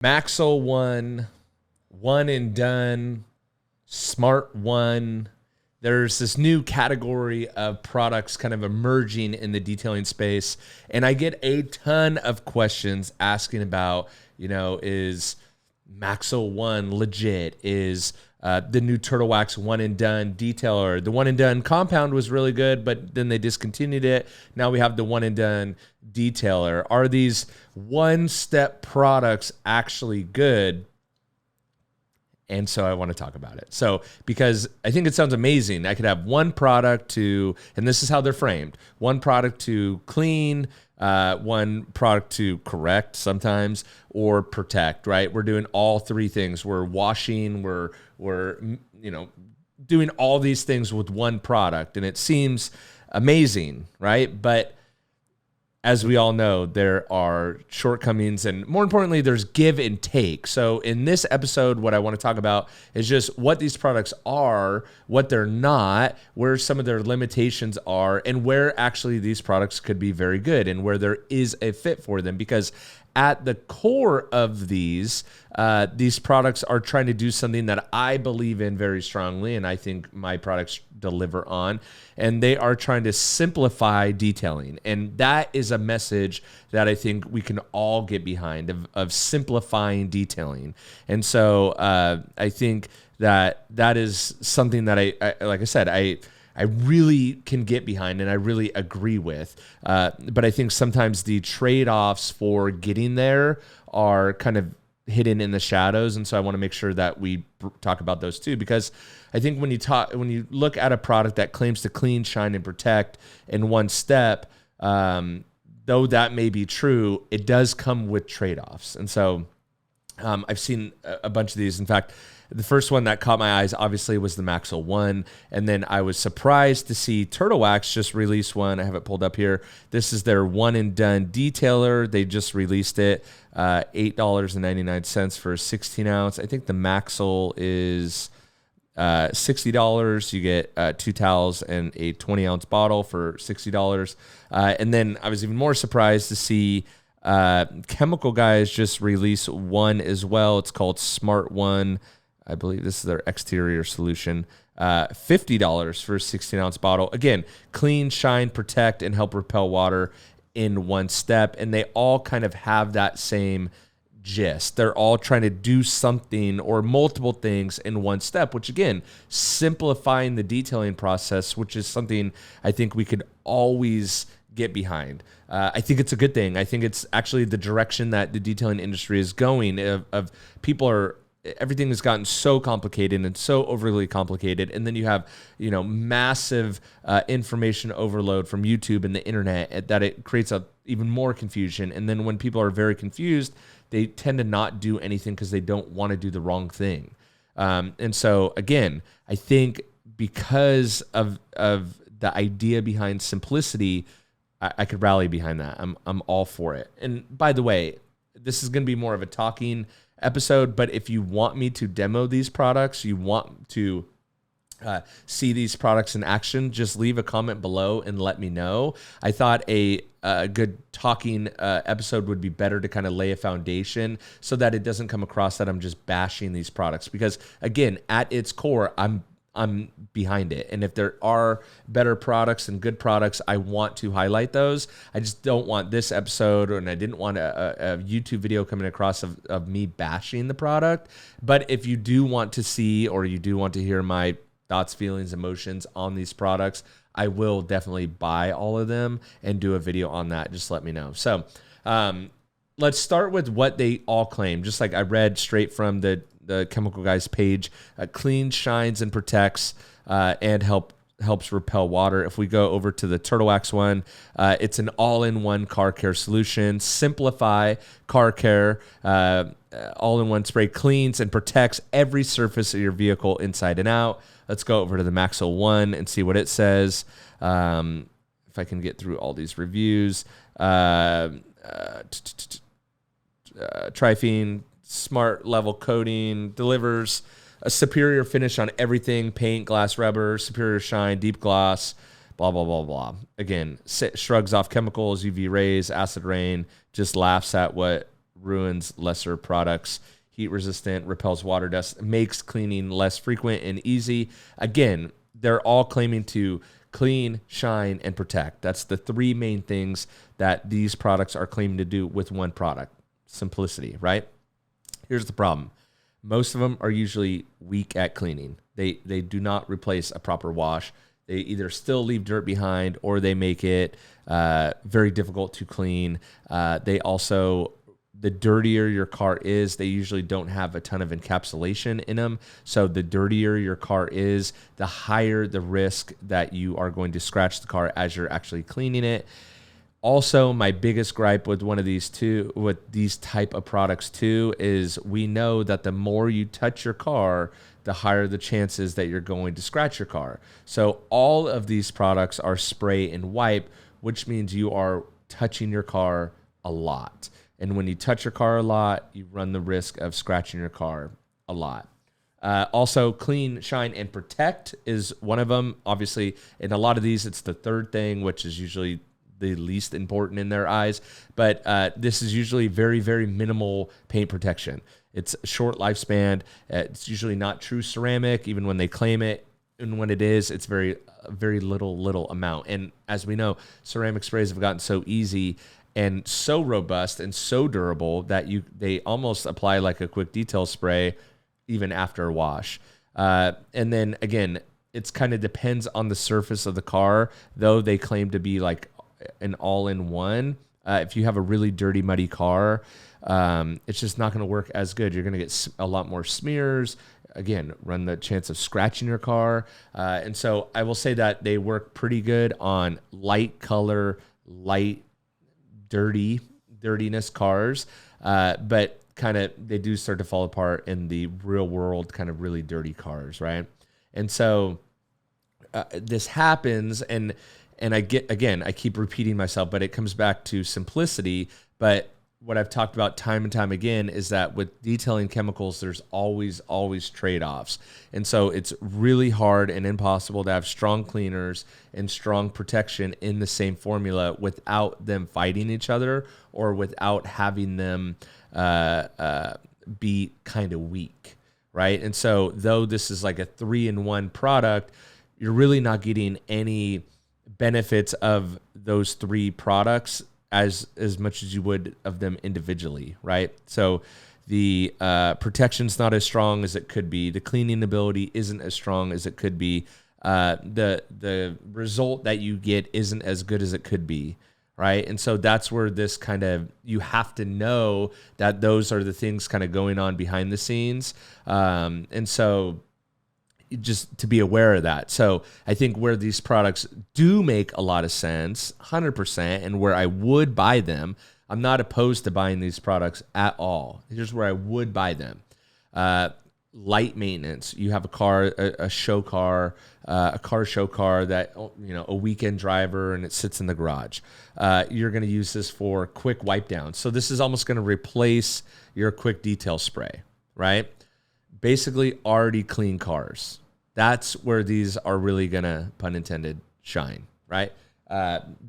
MAXL ONE, One and Done, SmartOne. There's this new category of products kind of emerging in the detailing space. And I get a ton of questions asking about, is MAXL ONE legit? Is the new Turtle Wax One and Done detailer? The One and Done compound was really good, but then they discontinued it. Now we have the One and Done detailer. Are these one-step products actually good? And so I want to talk about it. So, because I think it sounds amazing. I could have one product to, and this is how they're framed, one product to clean, one product to correct sometimes, or protect, right? We're doing all three things. We're washing, we're doing all these things with one product. And it seems amazing, right? But as we all know, there are shortcomings, and more importantly, there's give and take. So in this episode, what I want to talk about is just what these products are, what they're not, where some of their limitations are, and where actually these products could be very good and where there is a fit for them. Because at the core of these products are trying to do something that I believe in very strongly, and I think my products deliver on, and they are trying to simplify detailing. And that is a message that I think we can all get behind, of simplifying detailing. And so I think that is something that I like I said, I really can get behind and I really agree with. But I think sometimes the trade-offs for getting there are kind of hidden in the shadows. And so I want to make sure that we talk about those too, because I think when you look at a product that claims to clean, shine, and protect in one step, though that may be true, it does come with trade-offs. And so I've seen a bunch of these. In fact, the first one that caught my eyes, obviously, was the MAXL ONE. And then I was surprised to see Turtle Wax just release one. I have it pulled up here. This is their One and Done detailer. They just released it, $8.99 for a 16 ounce. I think the MAXL is $60. You get 2 towels and a 20 ounce bottle for $60. And then I was even more surprised to see Chemical Guys just release one as well. It's called SmartOne. I believe this is their exterior solution. $50 for a 16 ounce bottle. Again, clean, shine, protect, and help repel water in one step. And they all kind of have that same gist. They're all trying to do something or multiple things in one step, which again, simplifying the detailing process, which is something I think we could always get behind. I think it's a good thing. I think it's actually the direction that the detailing industry is going. Everything has gotten so complicated and so overly complicated. And then you have, massive information overload from YouTube and the internet that it creates even more confusion. And then when people are very confused, they tend to not do anything because they don't want to do the wrong thing. And so again, I think because of the idea behind simplicity, I could rally behind that. I'm all for it. And by the way, this is going to be more of a talking episode, but if you want me to demo these products, you want to see these products in action, just leave a comment below and let me know. I thought a good talking episode would be better to kind of lay a foundation so that it doesn't come across that I'm just bashing these products, because again, at its core, I'm behind it. And if there are better products and good products, I want to highlight those. I just don't want this episode, and I didn't want a YouTube video coming across of me bashing the product. But if you do want to see, or you do want to hear my thoughts, feelings, emotions on these products, I will definitely buy all of them and do a video on that. Just let me know. So let's start with what they all claim. Just like I read straight from the Chemical Guys page, cleans, shines, and protects, and helps repel water. If we go over to the Turtle Wax one, it's an all-in-one car care solution. Simplify car care, all-in-one spray, cleans and protects every surface of your vehicle inside and out. Let's go over to the MAXL ONE and see what it says. If I can get through all these reviews. Triphene, smart level coating, delivers a superior finish on everything: paint, glass, rubber, superior shine, deep gloss, blah, blah, blah, blah. Again, shrugs off chemicals, UV rays, acid rain, just laughs at what ruins lesser products, heat resistant, repels water dust, makes cleaning less frequent and easy. Again, they're all claiming to clean, shine, and protect. That's the three main things that these products are claiming to do with one product. Simplicity, right? Here's the problem. Most of them are usually weak at cleaning. They do not replace a proper wash. They either still leave dirt behind or they make it very difficult to clean. They also, the dirtier your car is, they usually don't have a ton of encapsulation in them. So the dirtier your car is, the higher the risk that you are going to scratch the car as you're actually cleaning it. Also, my biggest gripe with with these type of products too, is we know that the more you touch your car, the higher the chances that you're going to scratch your car. So all of these products are spray and wipe, which means you are touching your car a lot. And when you touch your car a lot, you run the risk of scratching your car a lot. Also, clean, shine, and protect is one of them. Obviously, in a lot of these, it's the third thing, which is usually the least important in their eyes. But this is usually very, very minimal paint protection. It's a short lifespan. It's usually not true ceramic, even when they claim it. And when it is, it's very little amount. And as we know, ceramic sprays have gotten so easy and so robust and so durable that they almost apply like a quick detail spray even after a wash. And then again, it's kind of depends on the surface of the car, though they claim to be like an all-in-one. If you have a really dirty, muddy car, it's just not going to work as good. You're going to get a lot more smears. Again, run the chance of scratching your car. And so I will say that they work pretty good on light color, light dirtiness cars, but kind of they do start to fall apart in the real world, kind of really dirty cars, right? And so this happens, and I keep repeating myself, but it comes back to simplicity. But what I've talked about time and time again is that with detailing chemicals, there's always trade-offs. And so it's really hard and impossible to have strong cleaners and strong protection in the same formula without them fighting each other or without having them be kind of weak, right? And so though this is like a 3-in-1 product, you're really not getting any benefits of those three products as much as you would of them individually, right? So the protection's not as strong as it could be. The cleaning ability isn't as strong as it could be. The result that you get isn't as good as it could be, right? And so that's where this kind of, you have to know that those are the things kind of going on behind the scenes. And so just to be aware of that. So I think where these products do make a lot of sense, 100%, and where I would buy them, I'm not opposed to buying these products at all. Here's where I would buy them. Light maintenance. You have a car, a show car, a car show car that, you know, a weekend driver, and it sits in the garage. You're going to use this for quick wipe down. So this is almost going to replace your quick detail spray, right? Basically already clean cars. That's where these are really going to, pun intended, shine, right?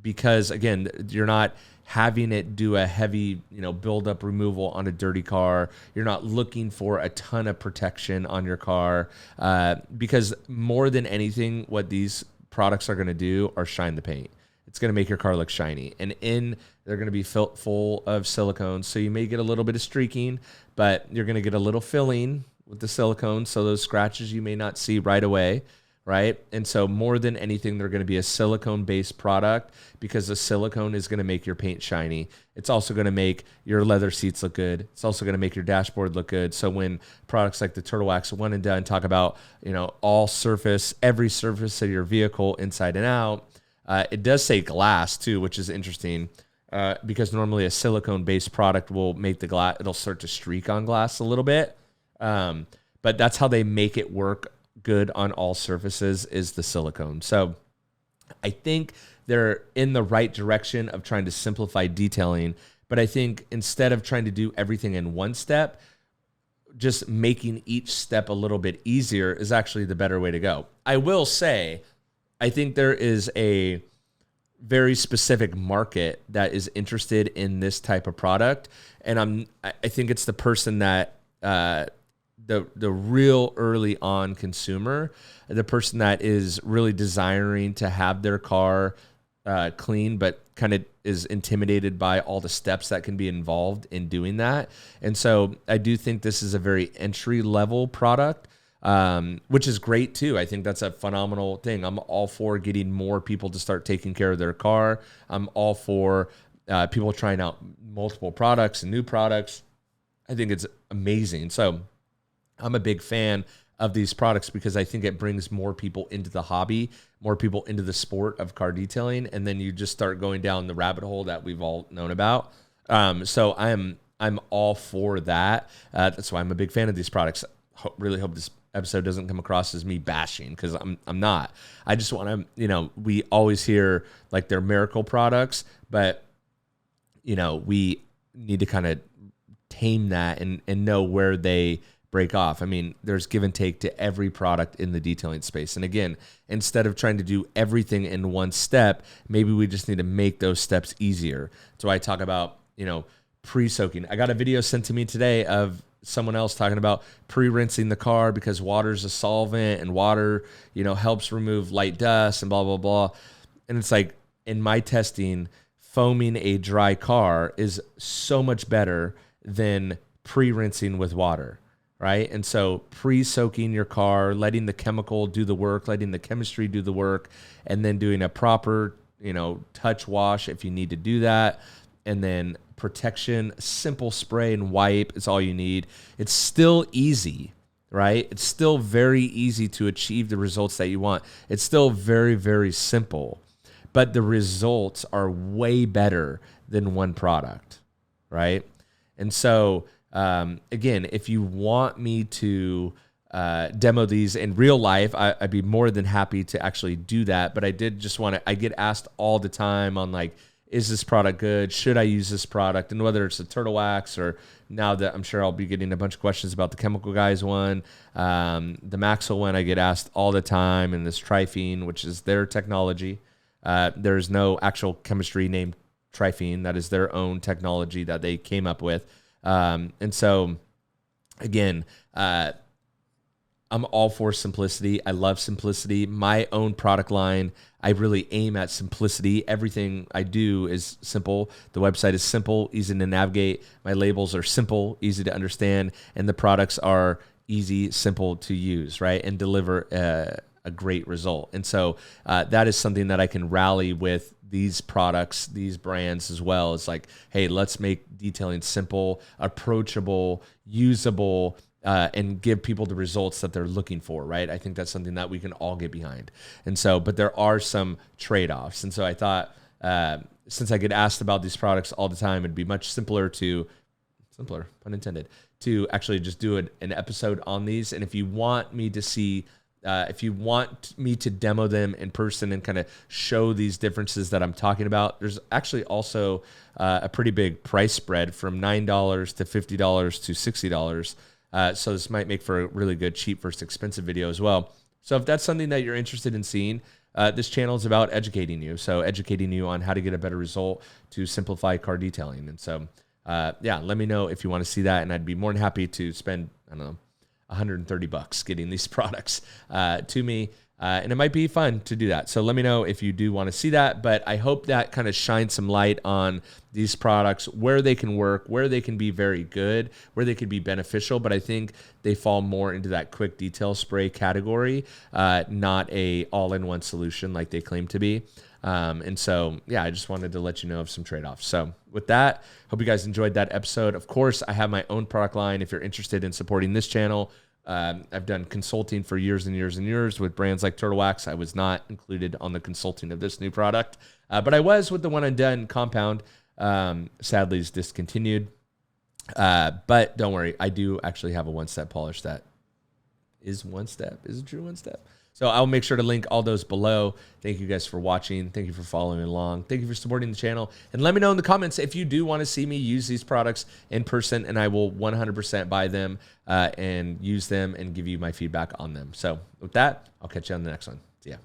Because again, you're not having it do a heavy, build-up removal on a dirty car. You're not looking for a ton of protection on your car, because more than anything, what these products are going to do are shine the paint. It's going to make your car look shiny. And they're going to be full of silicone, so you may get a little bit of streaking, but you're going to get a little filling with the silicone, so those scratches you may not see right away, right? And so more than anything, they're going to be a silicone-based product, because the silicone is going to make your paint shiny. It's also going to make your leather seats look good. It's also going to make your dashboard look good. So when products like the Turtle Wax One and Done talk about, every surface of your vehicle inside and out, it does say glass too, which is interesting, because normally a silicone-based product will make the glass, it'll start to streak on glass a little bit. But that's how they make it work good on all surfaces, is the silicone. So I think they're in the right direction of trying to simplify detailing. But I think instead of trying to do everything in one step, just making each step a little bit easier is actually the better way to go. I will say, I think there is a very specific market that is interested in this type of product. And I think it's the person that, the real early on consumer, the person that is really desiring to have their car clean, but kind of is intimidated by all the steps that can be involved in doing that. And so I do think this is a very entry level product, which is great too. I think that's a phenomenal thing. I'm all for getting more people to start taking care of their car. I'm all for people trying out multiple products and new products. I think it's amazing. So I'm a big fan of these products because I think it brings more people into the hobby, more people into the sport of car detailing, and then you just start going down the rabbit hole that we've all known about. So I'm all for that. That's why I'm a big fan of these products. Really hope this episode doesn't come across as me bashing, because I'm not. I just want to, we always hear like they're miracle products, but we need to kind of tame that and know where they break off. I mean, there's give and take to every product in the detailing space. And again, instead of trying to do everything in one step, maybe we just need to make those steps easier. So I talk about, pre-soaking. I got a video sent to me today of someone else talking about pre-rinsing the car because water's a solvent and water, helps remove light dust and blah, blah, blah. And it's like, in my testing, foaming a dry car is so much better than pre-rinsing with water. Right. And so pre-soaking your car, letting the chemical do the work, letting the chemistry do the work, and then doing a proper, touch wash if you need to do that. And then protection, simple spray and wipe is all you need. It's still easy, right? It's still very easy to achieve the results that you want. It's still very, very simple, but the results are way better than one product, right? And so, again, if you want me to demo these in real life, I'd be more than happy to actually do that. But I did just want to, I get asked all the time on like, is this product good? Should I use this product? And whether it's the turtle wax, or now that I'm sure I'll be getting a bunch of questions about the Chemical Guys one, the MAXL one, I get asked all the time, and this Triphene, which is their technology. There's no actual chemistry named Triphene. That is their own technology that they came up with. And so, again, I'm all for simplicity. I love simplicity. My own product line, I really aim at simplicity. Everything I do is simple. The website is simple, easy to navigate. My labels are simple, easy to understand, and the products are easy, simple to use, right? And deliver a great result. And so that is something that I can rally with these products, these brands as well. It's like, hey, let's make detailing simple, approachable, usable, and give people the results that they're looking for, right? I think that's something that we can all get behind. And so, but there are some trade-offs. And so I thought, since I get asked about these products all the time, it'd be much simpler, pun intended, to actually just do an episode on these. And if you want me to see, if you want me to demo them in person and kind of show these differences that I'm talking about, there's actually also a pretty big price spread from $9 to $50 to $60. So this might make for a really good cheap versus expensive video as well. So if that's something that you're interested in seeing, this channel is about educating you. So educating you on how to get a better result to simplify car detailing. And so, let me know if you want to see that. And I'd be more than happy to spend, $130 getting these products to me. And it might be fun to do that. So let me know if you do want to see that. But I hope that kind of shines some light on these products, where they can work, where they can be very good, where they could be beneficial. But I think they fall more into that quick detail spray category, not a all-in-one solution like they claim to be. And so, I just wanted to let you know of some trade-offs. So with that, hope you guys enjoyed that episode. Of course, I have my own product line if you're interested in supporting this channel. I've done consulting for years and years and years with brands like Turtle Wax. I was not included on the consulting of this new product, but I was with the one and done compound. Sadly, is discontinued. But don't worry, I do actually have a one-step polish that is one step, is a true one step. So I'll make sure to link all those below. Thank you guys for watching. Thank you for following along. Thank you for supporting the channel. And let me know in the comments if you do want to see me use these products in person, and I will 100% buy them and use them and give you my feedback on them. So with that, I'll catch you on the next one. See ya.